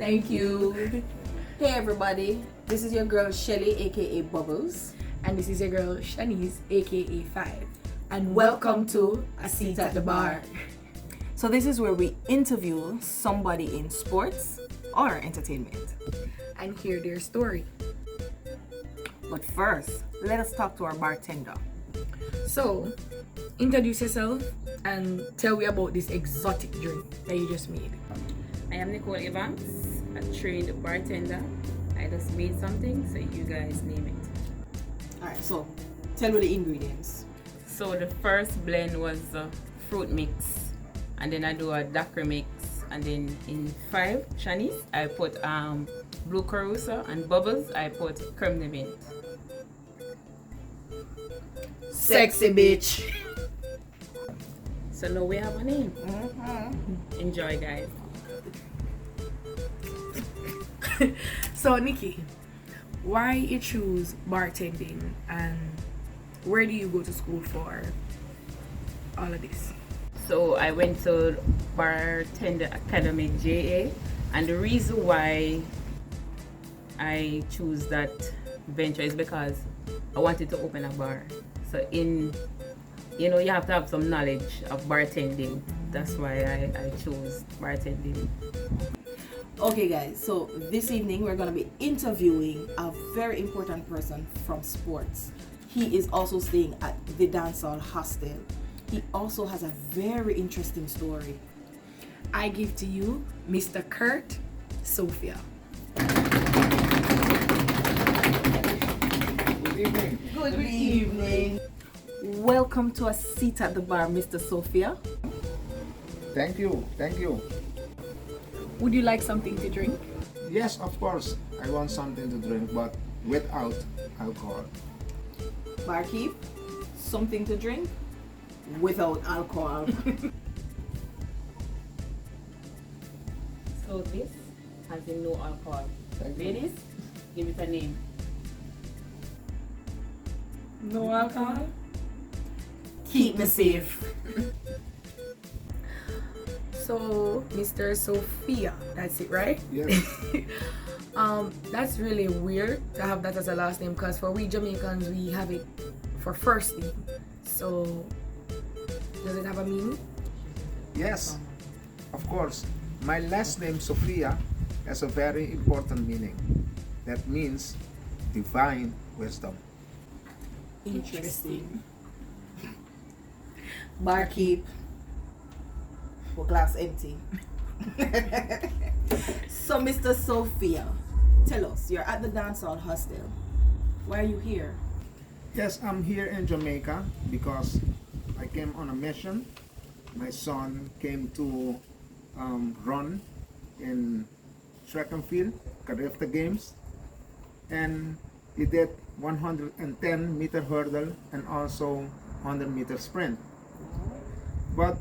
Thank you. Hey everybody, this is your girl Shelly, aka Bubbles. And this is your girl Shanice, aka 5. And welcome to A Seat at the Bar. So this is where we interview somebody in sports or entertainment and hear their story. But first, let us talk to our bartender. So, introduce yourself and tell me about this exotic drink that you just made. I am Nicole Evans, a trained bartender. I just made something, so you guys name it. Alright, so tell me the ingredients. So the first blend was fruit mix, and then I do a daiquiri mix, and then in 5 Chinese I put blue caruso, and bubbles I put creme de mint. Sexy bitch. So now we have a name. Enjoy, guys. So Nikki, why you choose bartending and where do you go to school for all of this? So I went to Bartender Academy JA, and the reason why I choose that venture is because I wanted to open a bar. So you have to have some knowledge of bartending. That's why I chose bartending. Okay guys, so this evening we're going to be interviewing a very important person from sports. He is also staying at the dancehall hostel. He also has a very interesting story. I give to you Mr. Kurt Sophia. Good evening. Welcome to A Seat at the Bar, Mr. Sophia. Thank you. Would you like something to drink? Yes, of course, I want something to drink, but without alcohol. Barkeep, something to drink without alcohol. So this has no alcohol. Thank you. Ladies, give it a name. No alcohol? Keep me safe. So, Mr. Sophia, that's it, right? Yes. That's really weird to have that as a last name because for we Jamaicans, we have it for first name. So, does it have a meaning? Yes, of course. My last name, Sophia, has a very important meaning. That means divine wisdom. Interesting. Barkeep. For glass empty. So, Mr. Sophia, tell us, you're at the dancehall hostel. Why are you here? Yes, I'm here in Jamaica because I came on a mission. My son came to run in track and field, Carifta Games, and he did 110-meter hurdle and also 100-meter sprint. But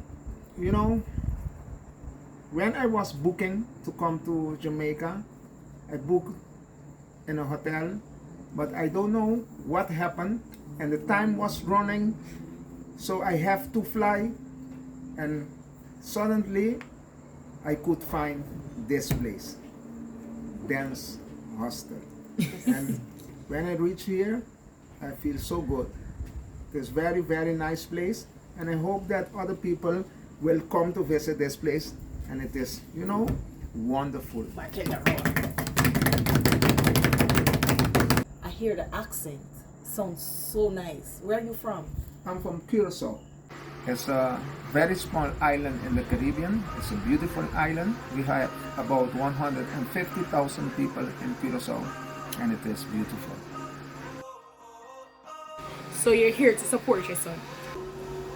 when I was booking to come to Jamaica, I booked in a hotel, but I don't know what happened, and the time was running, so I have to fly, and suddenly I could find this place, Dance Hostel. And when I reach here, I feel so good. It's very, very nice place, and I hope that other people will come to visit this place, and it is, wonderful. I hear the accent. Sounds so nice. Where are you from? I'm from Curacao. It's a very small island in the Caribbean. It's a beautiful island. We have about 150,000 people in Curacao, and it is beautiful. So you're here to support your son?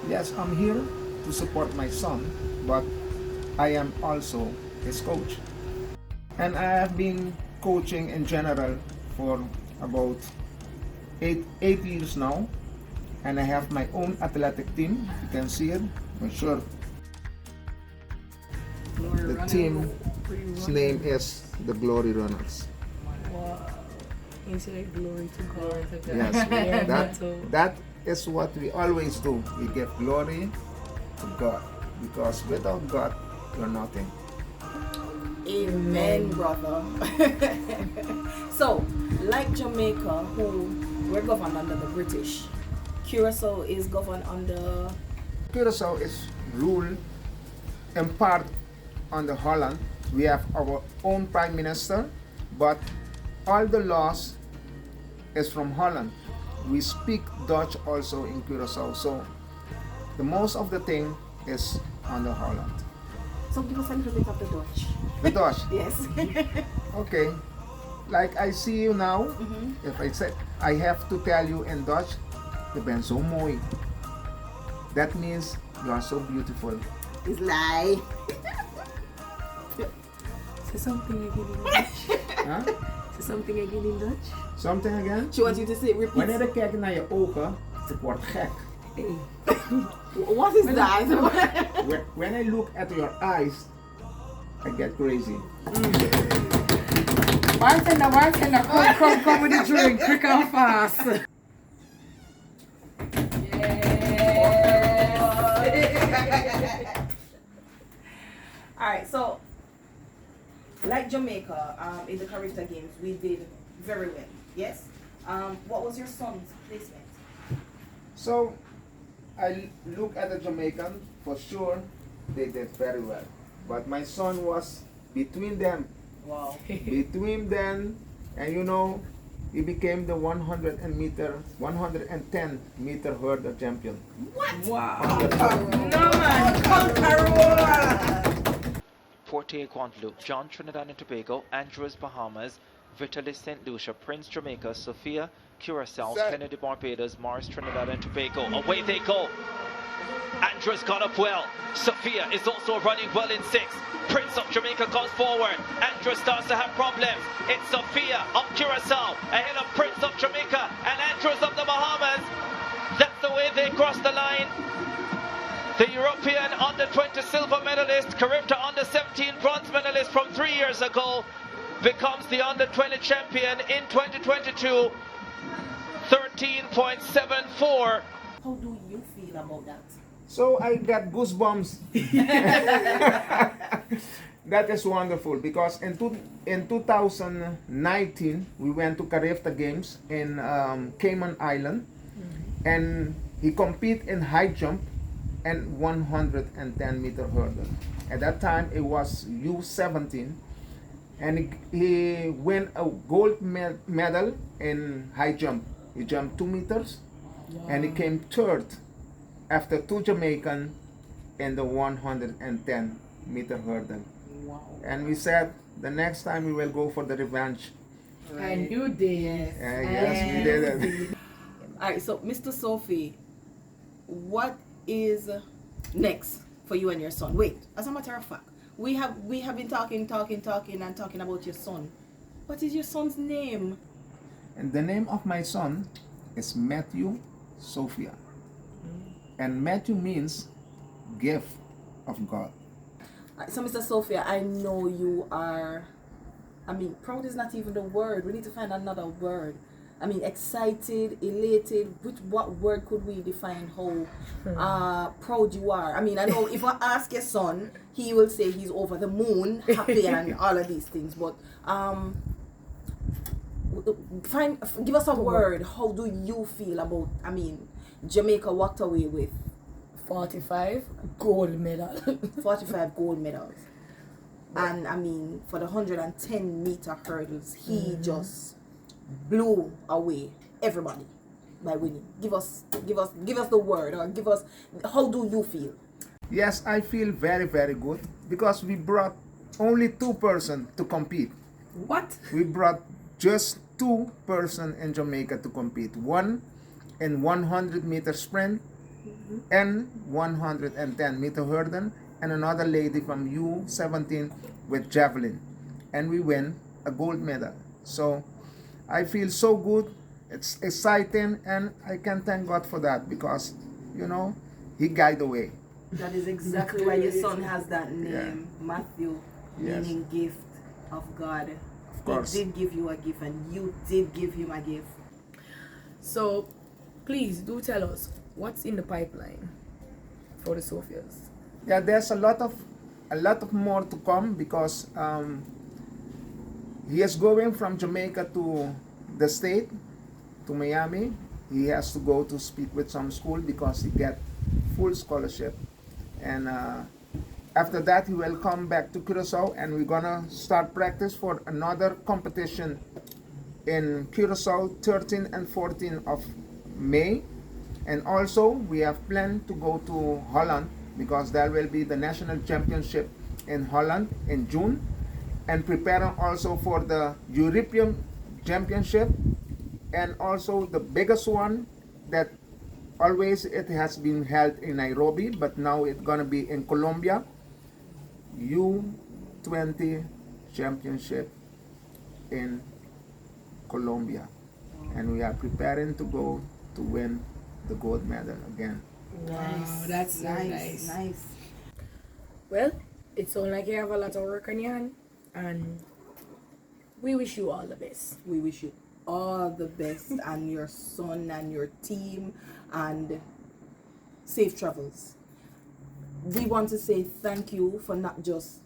Yes, I'm here to support my son, but I am also his coach. And I have been coaching in general for about eight years now. And I have my own athletic team. You can see it, my shirt. The team's name is the Glory Runners. Wow. You say glory to God. Yes, Yeah, that is what we always do. We give glory to God, because without God, you're nothing. Amen, brother. So, like Jamaica, who we're governed under the British, Curacao is governed under. Curaçao is ruled in part under Holland. We have our own prime minister, but all the laws is from Holland. We speak Dutch also in Curaçao, so the most of the thing is under Holland. So give us a little bit of the Dutch. The Dutch, Yes. okay. Like I see you now, if I say I have to tell you in Dutch, je bent zo mooi. That means you are so beautiful. It's lie. Say something again in Dutch. Huh? Say something again in Dutch. Something again? She wants you to say repeat. Wanneer ik kijk naar je ogen, ik word gek. Hey. What is that? When I look at your eyes, I get crazy. Bartender, come with the drink, quick and fast. Alright, so like Jamaica, in the character games, we did very well. Yes? What was your son's placement? So, I look at the Jamaican, for sure, they did very well. But my son was between them. Wow. Between them, and you know, he became the 110 meter hurdle champion. What? Wow. No man, Porte Guadeloupe, John Trinidad and Tobago, Andros Bahamas, Vitalis St. Lucia, Prince Jamaica, Sophia, Curacao, Kennedy Barbados, Mars Trinidad and Tobago. Away they go. Andros got up well. Sophia is also running well in 6. Prince of Jamaica goes forward. Andros starts to have problems. It's Sophia of Curacao ahead of Prince of Jamaica and Andros of the Bahamas. That's the way they cross the line. The European under-20 silver medalist, Caribta under-17 bronze medalist from 3 years ago, becomes the under-20 champion in 2022. 13.74. How do you feel about that? So I got goosebumps. That is wonderful because in 2019 we went to Carifta Games in Cayman Island, and he competed in high jump and 110 meter hurdle. At that time it was U17, and he won a gold medal in high jump. He jumped 2 meters, and he came third after 2 Jamaican in the 110 meter hurdle. Wow. And we said the next time we will go for the revenge. And you did. Yes, we did it. Alright, so Mr. Sophie, what is next for you and your son? Wait, as a matter of fact, we have been talking about your son. What is your son's name? And the name of my son is Matthew Sophia. And Matthew means gift of God. So Mr. Sophia, I know you are, proud is not even the word. We need to find another word. Excited, elated. What word could we define how proud you are? I know if I ask your son, he will say he's over the moon, happy and all of these things. But give us a word. How do you feel about? Jamaica walked away with 45 gold medal. 45 gold medals, and for the 110 meter hurdles, he just blew away everybody by winning. Give us the word, or give us, how do you feel? Yes, I feel very, very good because we brought only 2 persons to compete. What? We brought just 2 persons in Jamaica to compete. One in 100 meter sprint and 110 meter hurdle, and another lady from U17 with javelin, and we win a gold medal. So I feel so good. It's exciting, and I can thank God for that because he guided the way. That is exactly why your son has that name, Matthew, Yes. meaning gift of God. Of course. He did give you a gift, and you did give him a gift. So, please do tell us what's in the pipeline for the Sophias. Yeah, there's a lot of a lot of more to come because he is going from Jamaica to the state, to Miami. He has to go to speak with some school because he get full scholarship. And after that, he will come back to Curacao, and we're gonna start practice for another competition in Curacao, 13 and 14 of May. And also, we have planned to go to Holland because there will be the national championship in Holland in June, and preparing also for the European championship, and also the biggest one that always it has been held in Nairobi, but now it's gonna be in Colombia, U20 championship in Colombia, and we are preparing to go to win the gold medal again. Wow, that's so nice. Nice. Well, it sounds like you have a lot of work on your hand, and we wish you all the best. We wish you all the best and your son and your team, and safe travels. We want to say thank you for not just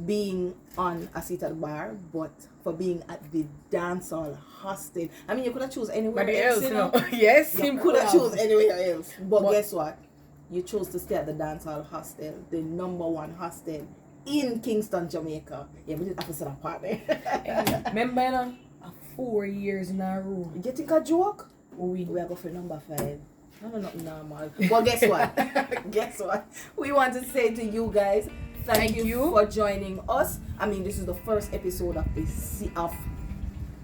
being on A Seat at the Bar, but for being at the dancehall hostel. I mean, you could have choose anywhere But else, else, you know? no. Yes, You could have choose anywhere else. But guess what? You chose to stay at the dancehall hostel, the #1 hostel in Kingston, Jamaica. Yeah, we didn't have to set a party. Remember, you know, 4 years in a row. You think a joke? We are going for #5. No, not normal. Well, guess what? Guess what? We want to say to you guys, thank you for joining us. I mean, this is the first episode of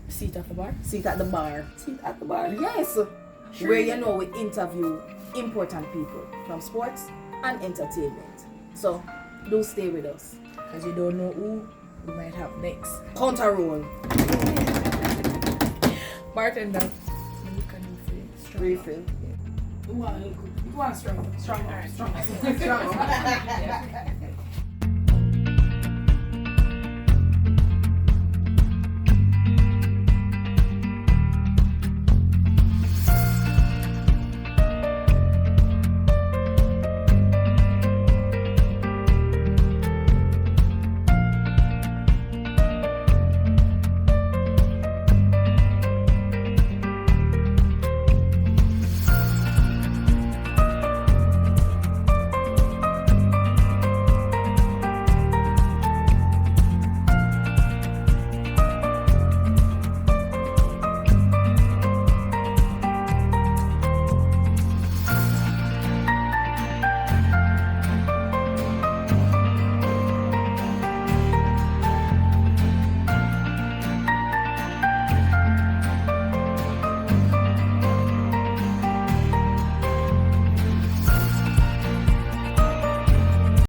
Seat at the Bar. Seat at the Bar. Seat at the Bar. Yes. Sure. Where you know we interview important people from sports and entertainment. So do stay with us. Because you don't know who we might have next. Counter roll. Bartender. Refill. You want strong. Strong.